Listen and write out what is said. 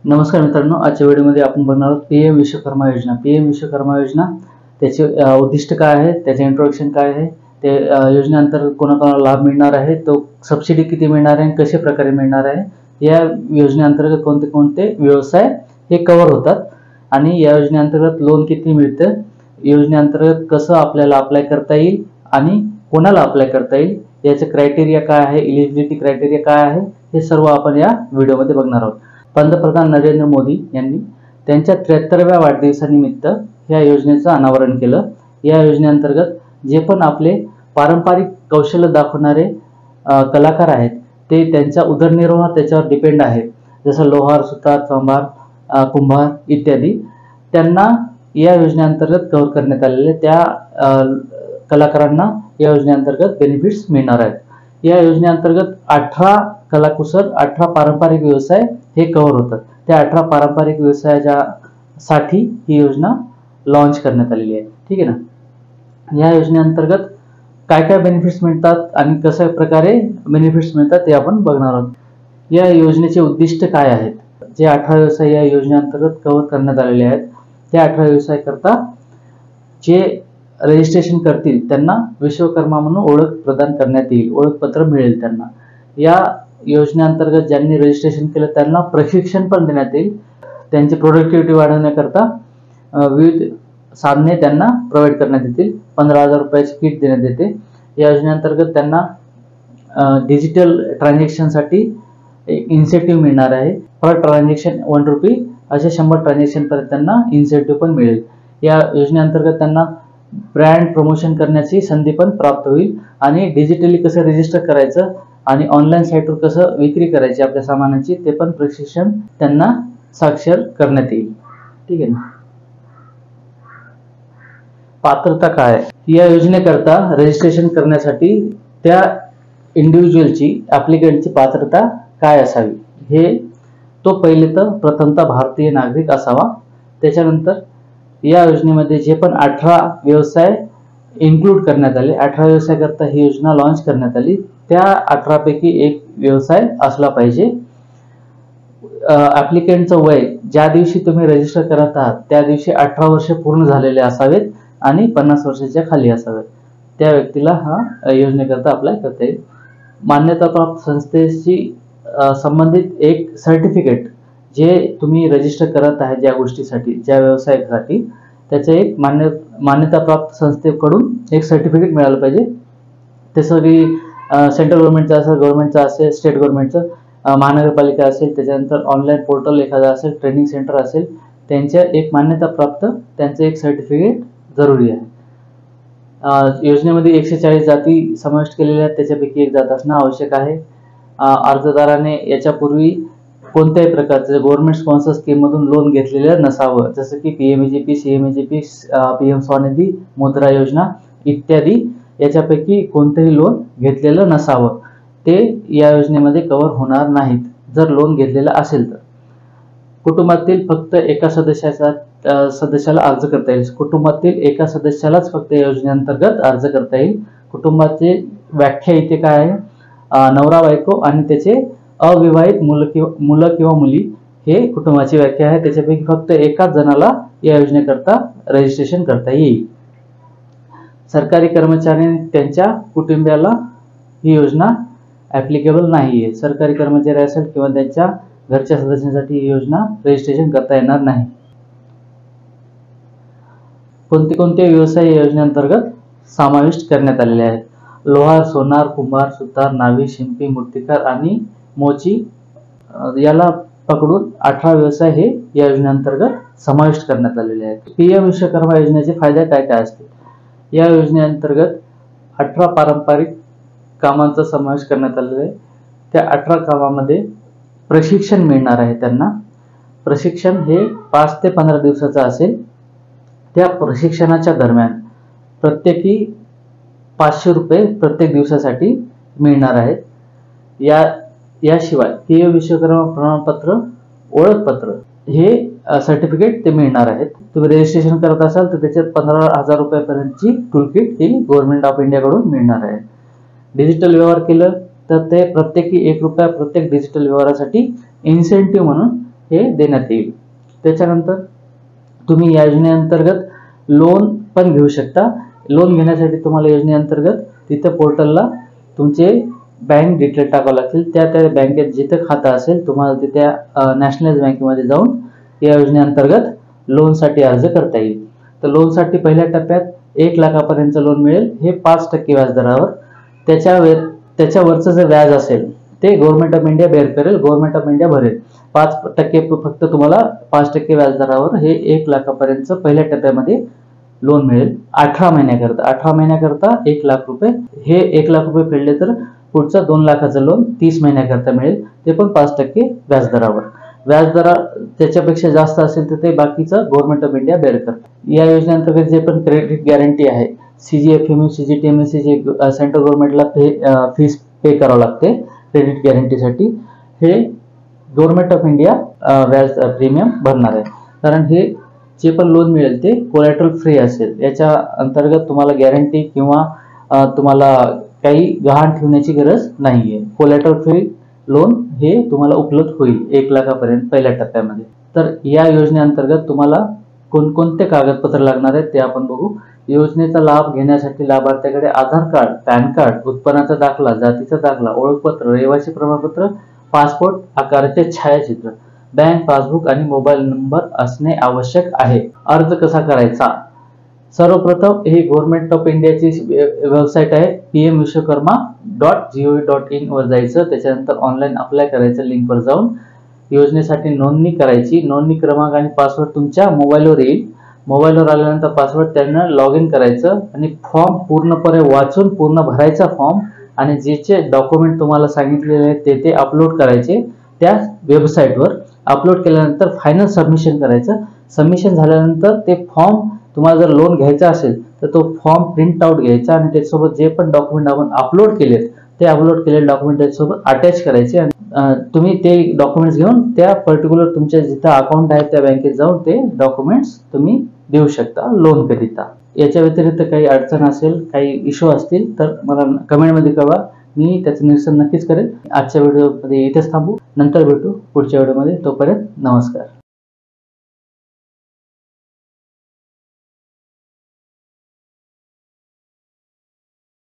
नमस्कार मित्रांनो, आजच्या व्हिडिओमध्ये आपण बघणार आहोत पीएम विश्वकर्मा योजना। पीएम विश्वकर्मा योजना त्याचे उद्दिष्ट काय आहे, त्याचे इंट्रोडक्शन काय आहे, ते योजनेअंतर्गत कोणाकोणाला लाभ मिळणार आहे, तो सबसिडी किती मिळणार आहे, कशा प्रकारे मिळणार आहे, या योजनेअंतर्गत कोणते कोणते व्यवसाय हे कव्हर होतात आणि या योजनेअंतर्गत लोन किती मिळतं, योजनेअंतर्गत कसं आपल्याला अप्लाय करता येईल आणि कोणाला अप्लाय करता येईल, याचे क्रायटेरिया काय आहे, एलिजिबिलिटी क्रायटेरिया काय आहे, हे सर्व आपण या व्हिडिओमध्ये बघणार आहोत। पंतप्रधान नरेंद्र मोदी यांनी त्यांच्या 73व्या वाढदिवसानिमित्त या योजनेचं अनावरण केलं। या योजनेअंतर्गत जे पण आपले पारंपरिक कौशल्य दाखवणारे कलाकार आहेत ते त्यांचा उदरनिर्वाह त्याच्यावर डिपेंड आहे, जसं लोहार, सुतार, चांभार, कुंभार इत्यादी, त्यांना या योजनेअंतर्गत कव्हर करण्यात आलेले त्या कलाकारांना या योजनेअंतर्गत बेनिफिट्स मिळणार आहेत। या योजनेअंतर्गत 18 कलाकुसर 18 पारंपरिक व्यवसाय हे कव्हर होतात। त्या 18 पारंपरिक व्यवसायाच्या साठी ही योजना लॉन्च करण्यात आलेली आहे। ठीक आहे ना। या योजनेअंतर्गत काय काय बेनिफिट्स मिळतात आणि कशा प्रकारे बेनिफिट्स मिळतात ते आपण बघणार आहोत। या योजनेचे उद्दिष्ट काय आहेत, जे 18 व्यवसाय या योजनेअंतर्गत कव्हर करण्यात आलेले आहेत, त्या 18 व्यवसाय करता जे रजिस्ट्रेशन करतील त्यांना विश्वकर्मा म्हणून ओळख प्रदान करण्यात येईल, ओळखपत्र मिळेल त्यांना। या योजनेअंतर्गत ज्यांनी रजिस्ट्रेशन केलं त्यांना प्रशिक्षण पण देण्यात येईल। त्यांची प्रोडक्टिव्हिटी वाढवण्याकरता विविध साधने त्यांना प्रोव्हाइड करण्यात येतील। 15,000 रुपयाची किट देण्यात येते। या योजनेअंतर्गत त्यांना डिजिटल ट्रान्झॅक्शनसाठी इन्सेंटिव्ह मिळणार आहे। पर ट्रान्झॅक्शन 1 रुपये असे 100 ट्रान्झॅक्शन पर्यंत त्यांना इन्सेंटिव्ह पण मिळेल। या योजनेअंतर्गत त्यांना ब्रँड प्रमोशन करण्याची संधी पण प्राप्त होईल आणि डिजिटली कसं रजिस्टर करायचं आणि ऑनलाईन साइटवर कसं विक्री करायची आपल्या सामानाची ते पण प्रशिक्षण त्यांना साक्षर करण्यात येईल। ठीक आहे ना। पात्रता काय, या योजनेकरता रजिस्ट्रेशन करण्यासाठी त्या इंडिव्हिज्युअलची ॲप्लिकंटची पात्रता काय असावी, हे तो पहिले तर प्रथमतः भारतीय नागरिक असावा। त्याच्यानंतर या योजनेमध्ये जे पण 18 व्यवसाय इन्क्लूड करण्यात आले, 18 व्यवसाय करता ही योजना लॉन्च करण्यात आली, त्या 18 पैकी एक व्यवसाय असला पाहिजे। ॲप्लिकंटचं वय ज्या दिवशी तुम्ही रजिस्टर करत आहात त्या दिवशी 18 वर्ष पूर्ण झालेले असावेत आणि 50 वर्षाच्या खाली असावेत, त्या व्यक्तीला हा योजनेकरता अप्लाय करता येईल। मान्यताप्राप्त संस्थेशी संबंधित एक सर्टिफिकेट, जे तुम्ही रजिस्टर करत आहे ज्या गोष्टीसाठी, ज्या व्यवसायासाठी, त्याचे एक मान्यताप्राप्त संस्थेकडून एक सर्टिफिकेट मिळालं पाहिजे। तसं की सेंट्रल गव्हर्नमेंटचं असेल, गव्हर्नमेंटचं असेल, स्टेट गव्हर्नमेंटचं, महानगरपालिका असेल, त्याच्यानंतर ऑनलाईन पोर्टल एखादा असेल, ट्रेनिंग सेंटर असेल, त्यांच्या एक मान्यताप्राप्त त्यांचं एक सर्टिफिकेट जरुरी आहे। योजनेमध्ये 140 जाती समाविष्ट केलेल्या आहेत, त्याच्यापैकी एक जात असणं आवश्यक आहे। अर्जदाराने याच्यापूर्वी कोणत्याही प्रकारचे गव्हर्नमेंट स्पॉन्सर स्कीममधून लोन घेतलेलं नसावं, जसं की पीएमएजीपी, सीएमएजीपी, पीएम स्वनिधी, मुद्रा योजना इत्यादी, याच्यापैकी कोणतेही लोन घेतलेलं नसावं, ते या योजनेमध्ये कव्हर होणार नाहीत जर लोन घेतलेलं असेल तर। कुटुंबातील फक्त एका सदस्याला अर्ज करता येईल, कुटुंबातील एका सदस्यालाच फक्त या योजनेअंतर्गत अर्ज करता येईल। कुटुंबाची व्याख्या इथे काय आहे, नवरा बायको आणि त्याचे अविवाहित मुलं किंवा मुली, हे कुटुंबाची व्याख्या आहे। त्याच्यापैकी फक्त एकाच जणाला या योजनेकरता रजिस्ट्रेशन करता येईल। सरकारी कर्मचारी त्यांच्या कुटुंबियाला ही योजना ॲप्लिकेबल नाही आहे। सरकारी कर्मचारी असेल किंवा त्यांच्या घरच्या सदस्यांसाठी ही योजना रजिस्ट्रेशन करता येणार नाही। कोणते कोणते व्यवसाय या योजनेअंतर्गत समाविष्ट करण्यात आलेले आहेत, लोहार, सोनार, कुंभार, सुतार, नावी, शिंपी, मूर्तिकार आणि मोची, याला पकडून 18 व्यवसाय हे या योजनेअंतर्गत समाविष्ट करण्यात आलेले आहेत। पीएम विश्वकर्मा योजनेचे फायदे काय काय असतील, या योजनेअंतर्गत 18 पारंपरिक कामांचा समावेश करण्यात आलेला आहे। त्या 18 कामामध्ये प्रशिक्षण मिळणार आहे त्यांना। प्रशिक्षण हे 5 ते 15 दिवसाचं असेल। त्या प्रशिक्षणाच्या दरम्यान प्रत्येकी 500 रुपये प्रत्येक दिवसासाठी मिळणार आहेत। याशिवाय पीएम विश्वकर्मा प्रमाणपत्र, ओळखपत्र हे सर्टिफिकेट ते मिळणार आहेत। तुम्ही रजिस्ट्रेशन करत असाल तर त्याच्यात 15,000 रुपयापर्यंतची टूलकिट ही गव्हर्नमेंट ऑफ इंडियाकडून मिळणार आहे। डिजिटल व्यवहार केलं तर ते प्रत्येकी 1 रुपया प्रत्येक डिजिटल व्यवहारासाठी इन्सेंटिव्ह म्हणून हे देण्यात येईल। त्याच्यानंतर तुम्ही या योजनेअंतर्गत लोन पण घेऊ शकता। लोन घेण्यासाठी तुम्हाला योजनेअंतर्गत तिथं पोर्टलला तुमचे बँक डिटेल टाकावं लागतील। त्या बँकेत जिथं खातं असेल तुम्हाला तिथे नॅशनलाइज बँकेमध्ये जाऊन या योजनेअंतर्गत लोनसाठी अर्ज करता येईल। तर लोनसाठी पहिल्या टप्प्यात 1 लाखापर्यंत लोन मिळेल, हे 5% व्याजदरावर। त्याच्यावरचं जे व्याज असेल ते गव्हर्नमेंट ऑफ इंडिया बेअर करेल, गव्हर्नमेंट ऑफ इंडिया भरेल। 5% फक्त तुम्हाला 5% व्याजदरावर हे 1 लाखापर्यंत पहिल्या टप्प्यामध्ये लोन मिळेल 18 महिन्याकरता। 18 महिन्याकरता 1 लाख रुपये। हे 1 लाख रुपये फेडले तर पुढचं 2 लाखाचं लोन 30 महिन्याकरता मिळेल, ते पण 5% व्याजदरावर। व्याजदर त्याच्यापेक्षा जास्त असेल तर ते बाकीचं गव्हर्नमेंट ऑफ इंडिया बेअर करतं। या योजनेअंतर्गत जे पण क्रेडिट गॅरंटी आहे, CGFMU CGTMSE जे सेंट्रल गव्हर्नमेंटला फीस पे करावं लागते क्रेडिट गॅरंटीसाठी, हे गव्हर्नमेंट ऑफ इंडिया व्याज प्रीमियम भरणार आहे। कारण हे जे पण लोन मिळेल ते कोलॅटरल फ्री असेल। याच्या अंतर्गत तुम्हाला गॅरंटी किंवा तुम्हाला काही गहाण ठेवण्याची गरज नाहीये। कोलॅटरल फ्री लोन हे तुम्हाला उपलब्ध होईल 1 लाखापर्यंत पहिल्या टप्प्यामध्ये। तर या योजनेअंतर्गत तुम्हाला कोणकोणते कागदपत्र लागणार आहेत ते आपण बघू। योजनेचा लाभ घेण्यासाठी लाभार्थ्याकडे आधार कार्ड, पॅन कार्ड, उत्पन्नाचा दाखला, जातीचा दाखला, ओळखपत्र, रहिवासी प्रमाणपत्र, पासपोर्ट आकाराचे छायाचित्र, बँक पासबुक आणि मोबाईल नंबर असणे आवश्यक आहे। अर्ज कसा करायचा? सर्वप्रथम ही गव्हर्नमेंट ऑफ इंडियाची वेबसाईट आहे pmvishwakarma.gov.in वर जायचं। त्याच्यानंतर ऑनलाईन अप्लाय करायचं, लिंकवर जाऊन योजनेसाठी नोंदणी करायची। नोंदणी क्रमांक आणि पासवर्ड तुमच्या मोबाईलवर येईल। मोबाईलवर आल्यानंतर पासवर्ड त्यांना लॉग इन करायचं आणि फॉर्म पूर्णपणे वाचून पूर्ण भरायचा फॉर्म आणि जे डॉक्युमेंट तुम्हाला सांगितलेले आहेत ते अपलोड करायचे त्या वेबसाईटवर। अपलोड केल्यानंतर फायनल सबमिशन करायचं। सबमिशन झाल्यानंतर ते फॉर्म तुम्हाला जर लोन घ्यायचा असेल तर तो फॉर्म प्रिंट आउट घ्यायचा आणि त्याच्यासोबत जे पण डॉक्युमेंट आपण अपलोड केलेत ते अपलोड केलेले डॉक्युमेंट त्याच्यासोबत अटॅच करायचे आणि तुम्ही ते डॉक्युमेंट्स घेऊन त्या पर्टिक्युलर तुमच्या जिथं अकाउंट आहे त्या बँकेत जाऊन ते डॉक्युमेंट्स तुम्ही देऊ शकता लोन करिता। याच्या व्यतिरिक्त काही अडचण असेल, काही इश्यू असतील तर मला कमेंटमध्ये कळवा, मी त्याचं निरसन नक्कीच करेन। आजच्या व्हिडिओमध्ये इथेच थांबू, नंतर भेटू पुढच्या व्हिडिओमध्ये। तोपर्यंत नमस्कार।